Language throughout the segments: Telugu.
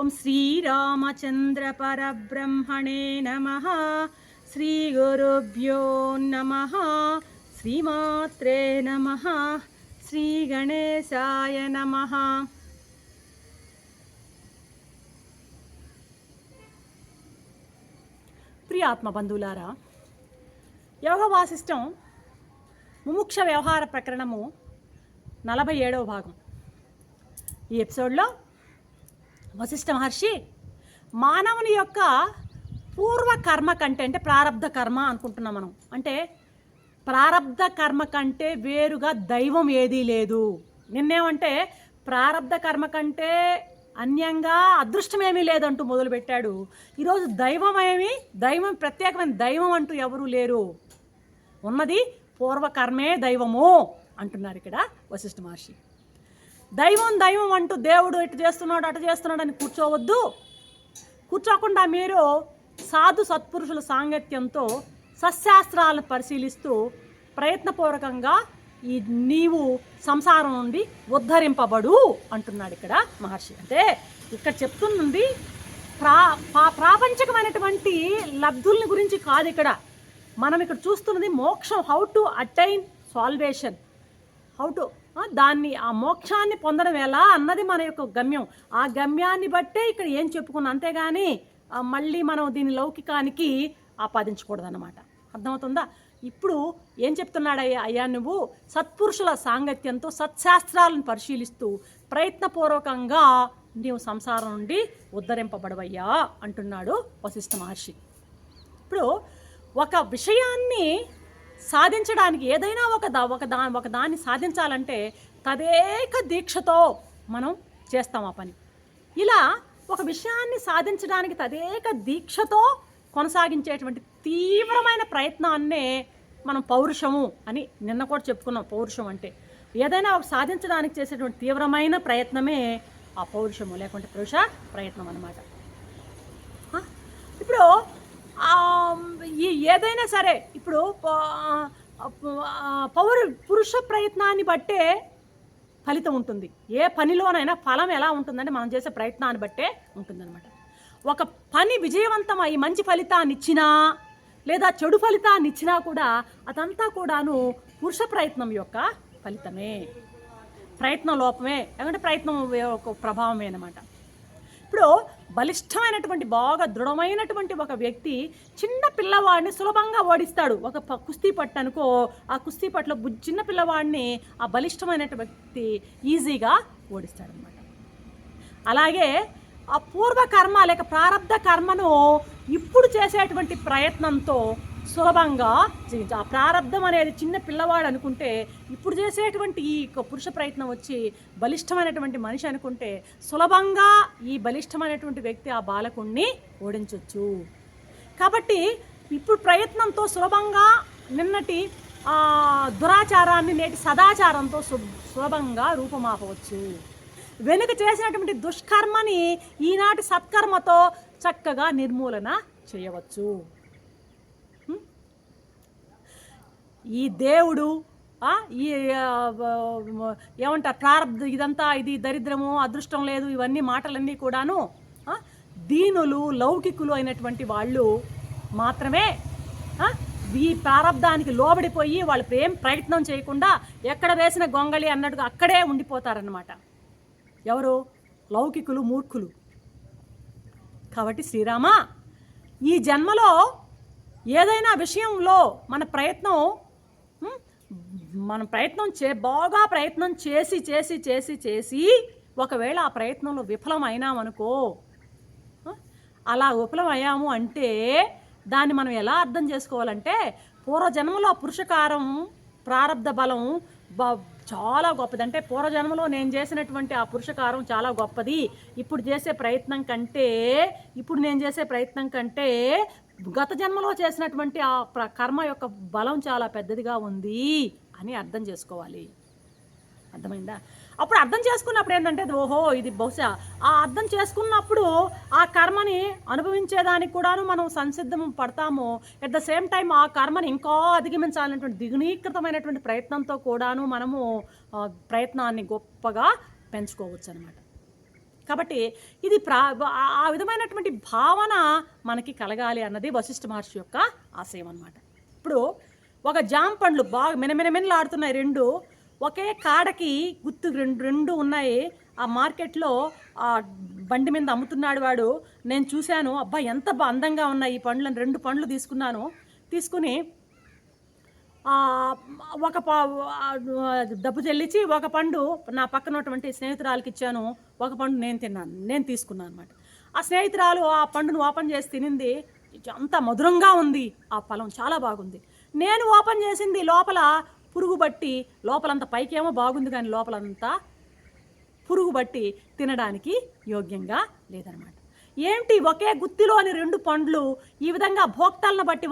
ఓం శ్రీరామచంద్ర పరబ్రహ్మణే నమః. శ్రీ గురుభ్యో నమః. శ్రీమాత్రే నమః. శ్రీ గణేశాయ నమః. ప్రియ ఆత్మబంధువులారా, యోగ వాసిష్టం ముముక్ష వ్యవహార ప్రకరణము 47వ భాగం. ఈ ఎపిసోడ్లో వశిష్ఠ మహర్షి మానవుని యొక్క పూర్వ కర్మ కంటే, అంటే ప్రారబ్ధ కర్మ అనుకుంటున్నాం మనం, అంటే ప్రారబ్ధ కర్మ కంటే వేరుగా దైవం ఏదీ లేదు. నిన్నేమంటే ప్రారబ్ధ కర్మ కంటే అన్యంగా అదృష్టమేమీ లేదంటూ మొదలుపెట్టాడు. ఈరోజు దైవం ప్రత్యేకమైన దైవం అంటూ ఎవరూ లేరు, ఉన్నది పూర్వకర్మే దైవము అంటున్నారు ఇక్కడ వశిష్ఠ మహర్షి. దైవం అంటూ దేవుడు ఇటు చేస్తున్నాడు అటు చేస్తున్నాడు అని కూర్చోకుండా మీరు సాధు సత్పురుషుల సాంగత్యంతో సశాస్త్రాలను పరిశీలిస్తూ ప్రయత్నపూర్వకంగా నీవు సంసారం నుండి ఉద్ధరింపబడు అంటున్నాడు ఇక్కడ మహర్షి. అంటే ఇక్కడ చెప్తున్నది ప్రాపంచికమైనటువంటి లబ్ధుల్ని గురించి కాదు. ఇక్కడ మనం ఇక్కడ చూస్తున్నది మోక్షం, హౌ టు అటైన్ సాల్వేషన్, ఆ మోక్షాన్ని పొందడం ఎలా అన్నది మన యొక్క గమ్యం. ఆ గమ్యాన్ని బట్టే ఇక్కడ ఏం చెప్పుకున్నాం, అంతేగాని మళ్ళీ మనం దీని లౌకికానికి ఆపాదించకూడదన్నమాట. అర్థమవుతుందా? ఇప్పుడు ఏం చెప్తున్నాడు అయ్యా, నువ్వు సత్పురుషుల సాంగత్యంతో సత్శాస్త్రాలను పరిశీలిస్తూ ప్రయత్నపూర్వకంగా నీవు సంసారం నుండి ఉద్ధరింపబడవయ్యా అంటున్నాడు వశిష్ఠ మహర్షి. ఇప్పుడు ఒక విషయాన్ని సాధించడానికి, ఏదైనా ఒక దాన్ని సాధించాలంటే తదేక దీక్షతో మనం చేస్తాం ఆ పని. ఇలా ఒక విషయాన్ని సాధించడానికి తదేక దీక్షతో కొనసాగించేటువంటి తీవ్రమైన ప్రయత్నాన్నే మనం పౌరుషము అని నిన్న కూడా చెప్పుకున్నాం. పౌరుషం అంటే ఏదైనా ఒక సాధించడానికి చేసేటువంటి తీవ్రమైన ప్రయత్నమే ఆ పౌరుషము, లేకుంటే పురుష ప్రయత్నం అన్నమాట. ఇప్పుడు ఏదైనా సరే, ఇప్పుడు పురుష ప్రయత్నాన్ని బట్టే ఫలితం ఉంటుంది. ఏ పనిలోనైనా ఫలం ఎలా ఉంటుందంటే మనం చేసే ప్రయత్నాన్ని బట్టే ఉంటుందన్నమాట. ఒక పని విజయవంతమై మంచి ఫలితాన్ని ఇచ్చినా లేదా చెడు ఫలితాన్ని ఇచ్చినా కూడా అదంతా కూడాను పురుష ప్రయత్నం యొక్క ఫలితమే, ప్రయత్నం లోపమే, లేకుంటే ప్రయత్నం ఒక ప్రభావమే అన్నమాట. ఇప్పుడు బలిష్టమైనటువంటి బాగా దృఢమైనటువంటి ఒక వ్యక్తి చిన్న పిల్లవాడిని సులభంగా ఓడిస్తాడు. ఒక కుస్తీ పట్టు అనుకో, ఆ కుస్తీ పట్టులో చిన్న పిల్లవాడిని ఆ బలిష్టమైనటువంటి వ్యక్తి ఈజీగా ఓడిస్తాడు అనమాట. అలాగే ఆ పూర్వకర్మ లేక ప్రారబ్ధ కర్మను ఇప్పుడు చేసేటువంటి ప్రయత్నంతో సులభంగా జీవించ. ఆ ప్రారబ్ధం అనేది చిన్న పిల్లవాడు అనుకుంటే, ఇప్పుడు చేసేటువంటి ఈ పురుష ప్రయత్నం వచ్చి బలిష్టమైనటువంటి మనిషి అనుకుంటే సులభంగా ఈ బలిష్టమైనటువంటి వ్యక్తి ఆ బాలకుణ్ణి ఓడించవచ్చు. కాబట్టి ఇప్పుడు ప్రయత్నంతో సులభంగా నిన్నటి దురాచారాన్ని నేటి సదాచారంతో సులభంగా రూపమాపవచ్చు. వెనుక చేసినటువంటి దుష్కర్మని ఈనాటి సత్కర్మతో చక్కగా నిర్మూలన చేయవచ్చు. ఈ దేవుడు ఈ ఏమంటారు ప్రారబ్ధ, ఇదంతా ఇది దరిద్రము, అదృష్టం లేదు, ఇవన్నీ మాటలన్నీ కూడాను దీనులు లౌకికులు అయినటువంటి వాళ్ళు మాత్రమే ఈ ప్రారబ్ధానికి లోబడిపోయి వాళ్ళు ఏం ప్రయత్నం చేయకుండా ఎక్కడ వేసిన గొంగళి అన్నట్టుగా అక్కడే ఉండిపోతారన్నమాట. ఎవరు? లౌకికులు, మూర్ఖులు. కాబట్టి శ్రీరామ, ఈ జన్మలో ఏదైనా విషయంలో మన ప్రయత్నం బాగా ప్రయత్నం చేసి ఒకవేళ ఆ ప్రయత్నంలో విఫలమైనామనుకో, అలా విఫలమయ్యాము అంటే దాన్ని మనం ఎలా అర్థం చేసుకోవాలంటే, పూర్వజన్మలో పురుషకారం ప్రారబ్ధ బలం చాలా గొప్పది. అంటే పూర్వజన్మలో నేను చేసినటువంటి ఆ పురుషకారం చాలా గొప్పది, ఇప్పుడు నేను చేసే ప్రయత్నం కంటే గత జన్మలో చేసినటువంటి ఆ కర్మ యొక్క బలం చాలా పెద్దదిగా ఉంది అని అర్థం చేసుకోవాలి. అర్థమైందా? అప్పుడు అర్థం చేసుకున్నప్పుడు ఏంటంటే, ఓహో ఇది బహుశా ఆ అర్థం చేసుకున్నప్పుడు ఆ కర్మని అనుభవించేదానికి కూడాను మనం సంసిద్ధం పడతాము. ఎట్ ద సేమ్ టైం ఆ కర్మని ఇంకా అధిగమించాలనేటువంటి దిగునీకృతమైనటువంటి ప్రయత్నంతో కూడాను మనము ప్రయత్నాన్ని గొప్పగా పెంచుకోవచ్చు అనమాట. కాబట్టి ఇది ఆ విధమైనటువంటి భావన మనకి కలగాలి అన్నది వశిష్ఠ మహర్షి యొక్క ఆశయం అన్నమాట. ఇప్పుడు ఒక జామ పండ్లు బాగా మినమినమినలాడుతున్నాయి, రెండు ఒకే కాడకి గుత్తు రెండు ఉన్నాయి. ఆ మార్కెట్లో ఆ బండి మీద అమ్ముతున్నాడు వాడు. నేను చూశాను, అబ్బా ఎంత అందంగా ఉన్నాయి ఈ పండ్లను. 2 పండ్లు తీసుకుని ఒక డబ్బు చెల్లించి ఒక పండు నా పక్కన ఉన్నటువంటి స్నేహితురాలకి ఇచ్చాను, ఒక పండు నేను తీసుకున్నాను అనమాట. ఆ స్నేహితురాలు ఆ పండును ఓపెన్ చేసి తినింది, అంత మధురంగా ఉంది, ఆ ఫలం చాలా బాగుంది. నేను ఓపెన్ చేసింది లోపల పురుగు బట్టి, లోపలంతా పైకేమో బాగుంది కానీ లోపలంతా పురుగు బట్టి తినడానికి యోగ్యంగా లేదనమాట. ఏంటి ఒకే గుత్తిలోని 2 పండ్లు ఈ విధంగా భోక్తలను బట్టి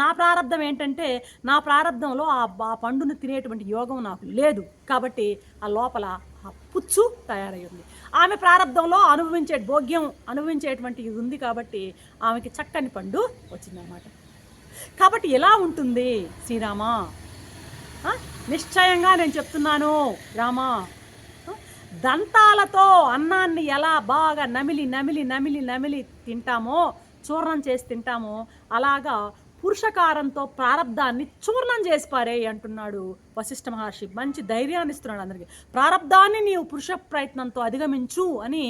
నా ప్రారంధం ఏంటంటే, నా ప్రారంధంలో ఆ పండును తినేటువంటి యోగం నాకు లేదు కాబట్టి ఆ లోపల ఆ పుచ్చు తయారయ్యింది. ఆమె ప్రారంధంలో భోగ్యం అనుభవించేటువంటి ఇది ఉంది కాబట్టి ఆమెకి చక్కని పండు వచ్చిందనమాట. కాబట్టి ఎలా ఉంటుంది శ్రీరామ? నిశ్చయంగా నేను చెప్తున్నాను రామా, దంతాలతో అన్నాన్ని ఎలా బాగా నమిలి తింటామో, చూర్ణం చేసి తింటామో, అలాగా పురుషకారంతో ప్రారబ్ధాన్ని చూర్ణం చేసి పారేయి అంటున్నాడు వశిష్ఠ మహర్షి. మంచి ధైర్యాన్ని ఇస్తున్నాడు అందరికీ. ప్రారబ్ధాన్ని నీవు పురుష ప్రయత్నంతో అధిగమించు అని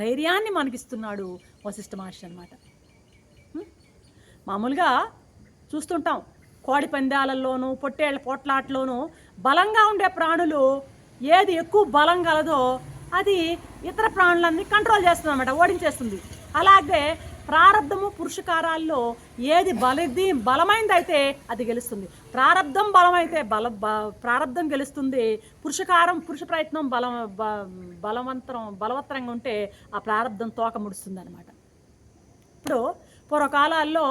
ధైర్యాన్ని మనకిస్తున్నాడు వశిష్ఠ మహర్షి అన్నమాట. మామూలుగా చూస్తుంటాం, కోడి పందాలలోనూ పొట్టేళ్ల పోట్లాట్లోనూ బలంగా ఉండే ప్రాణులు ఏది ఎక్కువ బలం కలదో అది ఇతర ప్రాణులన్నీ కంట్రోల్ చేస్తుంది అన్నమాట, ఓడించేస్తుంది. అలాగే ప్రారబ్ధము పురుషకారాల్లో ఏది బలమైంది అయితే అది గెలుస్తుంది. ప్రారబ్ధం బలమైతే ప్రారబ్ధం గెలుస్తుంది. పురుష ప్రయత్నం బలవత్తరంగా ఉంటే ఆ ప్రారబ్ధం తోక ముడుస్తుంది అనమాట. ఇప్పుడు పూర్వకాలాల్లో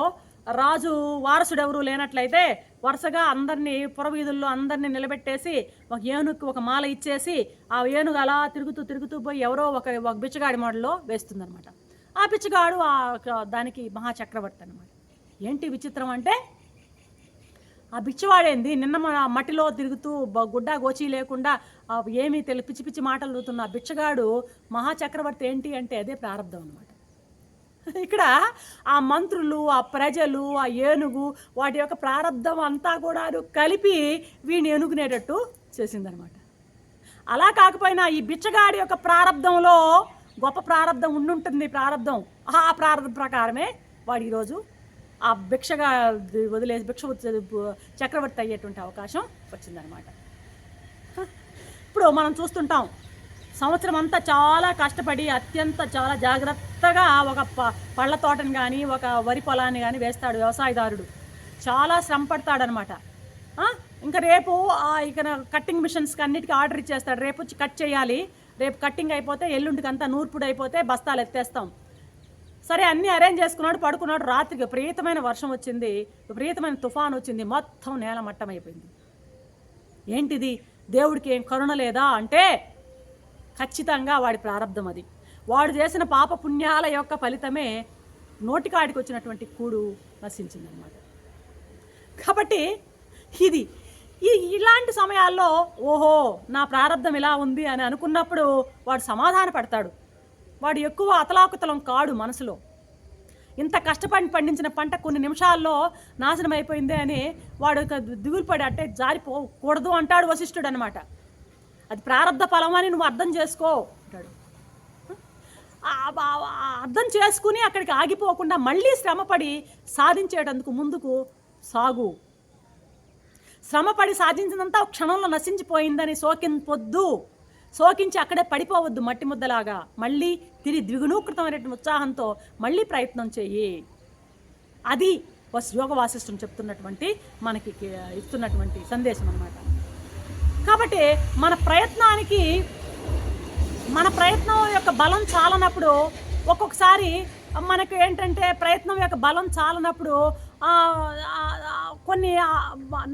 రాజు వారసుడు ఎవరు లేనట్లయితే వరుసగా అందరినీ పురవీధుల్లో అందరినీ నిలబెట్టేసి ఒక ఏనుగుకి ఒక మాల ఇచ్చేసి ఆ ఏనుగు అలా తిరుగుతూ పోయి ఎవరో ఒక బిచ్చగాడి మోడల్లో వేస్తుందనమాట. ఆ బిచ్చగాడు దానికి మహాచక్రవర్తి అనమాట. ఏంటి విచిత్రం అంటే, ఆ బిచ్చవాడేంది నిన్న మట్టిలో తిరుగుతూ గుడ్డ గోచి లేకుండా ఏమీ పిచ్చి మాటలు అడుగుతున్న ఆ బిచ్చగాడు మహాచక్రవర్తి ఏంటి అంటే అదే ప్రారంధం అనమాట. ఇక్కడ ఆ మంత్రులు, ఆ ప్రజలు, ఆ ఏనుగు, వాటి యొక్క ప్రారంధం అంతా కూడా కలిపి వీడిని ఏనుగునేటట్టు చేసిందనమాట. అలా కాకపోయినా ఈ బిచ్చగాడి యొక్క ప్రారంధంలో గొప్ప ప్రారంధం ఉండుంటుంది. ఆ ప్రారంధం ప్రకారమే వాడు ఈరోజు ఆ భిక్షగా వదిలేసి చక్రవర్తి అయ్యేటువంటి అవకాశం వచ్చిందనమాట. ఇప్పుడు మనం చూస్తుంటాం, సంవత్సరం అంతా చాలా కష్టపడి చాలా జాగ్రత్తగా ఒక పళ్ళ తోటని కానీ ఒక వరి పొలాన్ని కానీ వేస్తాడు వ్యవసాయదారుడు. చాలా శ్రమ పడతాడనమాట. ఇంకా రేపు ఇక కట్టింగ్ మిషన్స్కి అన్నిటికీ ఆర్డర్ ఇచ్చేస్తాడు, రేపు వచ్చి కట్ చేయాలి, రేపు కట్టింగ్ అయిపోతే ఎల్లుండికి అంతా నూర్పుడు అయిపోతే బస్తాలు ఎత్తేస్తాం. సరే అన్నీ అరేంజ్ చేసుకున్నాడు, పడుకున్నాడు. రాత్రికి విపరీతమైన వర్షం వచ్చింది, విపరీతమైన తుఫాన్ వచ్చింది, మొత్తం నేల మట్టమైపోయింది. ఏంటిది, దేవుడికి ఏం కరుణ లేదా అంటే ఖచ్చితంగా వాడి ప్రారంధం అది. వాడు చేసిన పాప పుణ్యాల యొక్క ఫలితమే నోటికాడికి వచ్చినటువంటి కూడు నశించిందనమాట. కాబట్టి ఇలాంటి సమయాల్లో ఓహో నా ప్రారంధం ఇలా ఉంది అని అనుకున్నప్పుడు వాడు సమాధాన పడతాడు. వాడు ఎక్కువ అతలాకుతలం కాడు మనసులో. ఇంత కష్టపడి పండించిన పంట కొన్ని నిమిషాల్లో నాశనం అయిపోయిందే అని వాడు దిగులు పడి అంటే జారిపోకూడదు అంటాడు వశిష్ఠుడు అనమాట. అది ప్రారంధ ఫలం అని నువ్వు అర్థం చేసుకో అంటాడు. అర్థం చేసుకుని అక్కడికి ఆగిపోకుండా మళ్ళీ శ్రమపడి సాధించేటందుకు ముందుకు సాగు. శ్రమపడి సాధించినంత క్షణంలో నశించిపోయిందని శోకించి అక్కడే పడిపోవద్దు మట్టి ముద్దలాగా. మళ్ళీ తిరిగి ద్విగుణీకృతమైనటువంటి ఉత్సాహంతో మళ్ళీ ప్రయత్నం చెయ్యి. అది యోగ వాసిష్ఠుని చెప్తున్నటువంటి మనకి ఇస్తున్నటువంటి సందేశం అన్నమాట. కాబట్టి మన ప్రయత్నం యొక్క బలం చాలనప్పుడు ఒక్కొక్కసారి మనకు ఏంటంటే ప్రయత్నం యొక్క బలం చాలనప్పుడు కొన్ని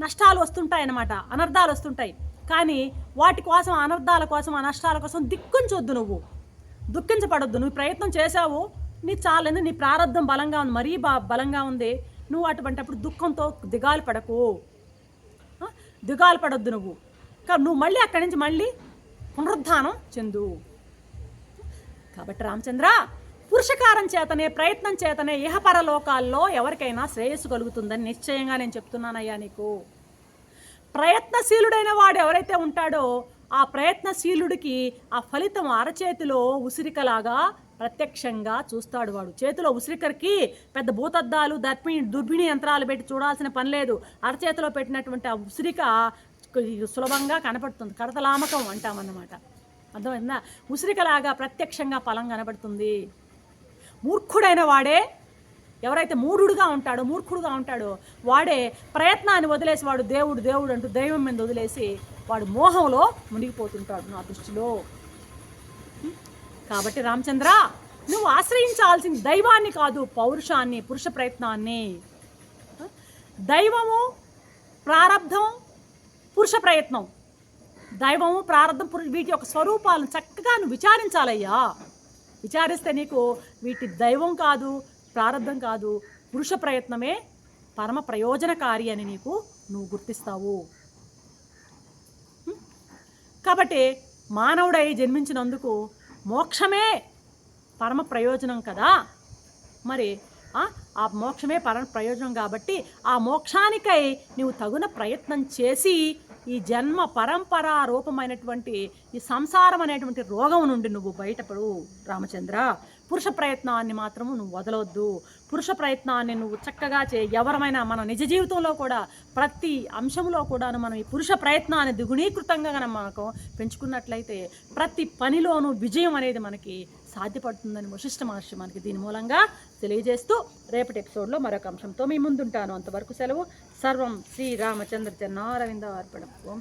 నష్టాలు వస్తుంటాయి అన్నమాట, అనర్థాలు వస్తుంటాయి. కానీ వాటి కోసం, అనర్థాల కోసం, ఆ నష్టాల కోసం నువ్వు దుఃఖించపడొద్దు. నువ్వు ప్రయత్నం చేసావు, నీ చాలని, నీ ప్రారంధం బలంగా ఉంది, మరీ బలంగా ఉంది. నువ్వు అటువంటిప్పుడు దుఃఖంతో దిగాలు పడొద్దు. నువ్వు మళ్ళీ అక్కడి నుంచి మళ్ళీ పునరుద్ధానం చెందు. కాబట్టి రామచంద్ర, పురుషకారం చేతనే, ప్రయత్నం చేతనే ఇహపరలోకాల్లో ఎవరికైనా శ్రేయస్సు కలుగుతుందని నిశ్చయంగా నేను చెప్తున్నానయ్యా నీకు. ప్రయత్నశీలుడైన వాడు ఎవరైతే ఉంటాడో ఆ ప్రయత్నశీలుడికి ఆ ఫలితం అరచేతిలో ఉసిరికలాగా ప్రత్యక్షంగా చూస్తాడు. వాడు చేతిలో ఉసిరికరికి పెద్ద భూతద్దాలు, దుర్బిణి యంత్రాలు పెట్టి చూడాల్సిన పని లేదు. అరచేతిలో పెట్టినటువంటి ఆ ఉసిరిక సులభంగా కనపడుతుంది. కడతలామకం అంటామన్నమాట. అర్థమైందా? ఉసిరికలాగా ప్రత్యక్షంగా ఫలం కనబడుతుంది. మూర్ఖుడైన వాడే, ఎవరైతే మూఢుడుగా ఉంటాడో వాడే ప్రయత్నాన్ని వదిలేసి వాడు దేవుడు దేవుడు అంటూ దైవం మీద వదిలేసి వాడు మోహంలో మునిగిపోతుంటాడు నా దృష్టిలో. కాబట్టి రామచంద్ర, నువ్వు ఆశ్రయించాల్సింది దైవాన్ని కాదు, పౌరుషాన్ని, పురుష ప్రయత్నాన్ని. దైవము, ప్రారబ్ధం, పురుష ప్రయత్నం, దైవము, ప్రారబ్ధం, వీటి యొక్క స్వరూపాలను చక్కగా నువ్వు విచారించాలయ్యా. విచారిస్తే నీకు వీటి దైవం కాదు, ప్రారబ్ధం కాదు, పురుష ప్రయత్నమే పరమ ప్రయోజనకారి అని నువ్వు గుర్తిస్తావు. కాబట్టి మానవుడై జన్మించినందుకు మోక్షమే పరమ ప్రయోజనం కదా. మరి ఆ మోక్షమే పరమ ప్రయోజనం కాబట్టి ఆ మోక్షానికై నువ్వు తగున ప్రయత్నం చేసి ఈ జన్మ పరంపరా రూపమైనటువంటి ఈ సంసారం అనేటువంటి రోగం నుండి నువ్వు బయటపడు రామచంద్ర. పురుష ప్రయత్నాన్ని మాత్రము నువ్వు వదలవద్దు. పురుష ప్రయత్నాన్ని నువ్వు చక్కగా ఎవరమైనా మన నిజ జీవితంలో కూడా ప్రతి అంశంలో కూడాను మనం ఈ పురుష ప్రయత్నాన్ని ద్విగుణీకృతంగా మనకు పెంచుకున్నట్లయితే ప్రతి పనిలోనూ విజయం అనేది మనకి సాధ్యపడుతుందని వశిష్ఠ మహర్షి మనకి దీని మూలంగా తెలియజేస్తూ రేపటి ఎపిసోడ్లో మరొక అంశంతో మీ ముందుంటాను. అంతవరకు సెలవు. సర్వం శ్రీరామచంద్ర చరణారవింద అర్పణం. ఓం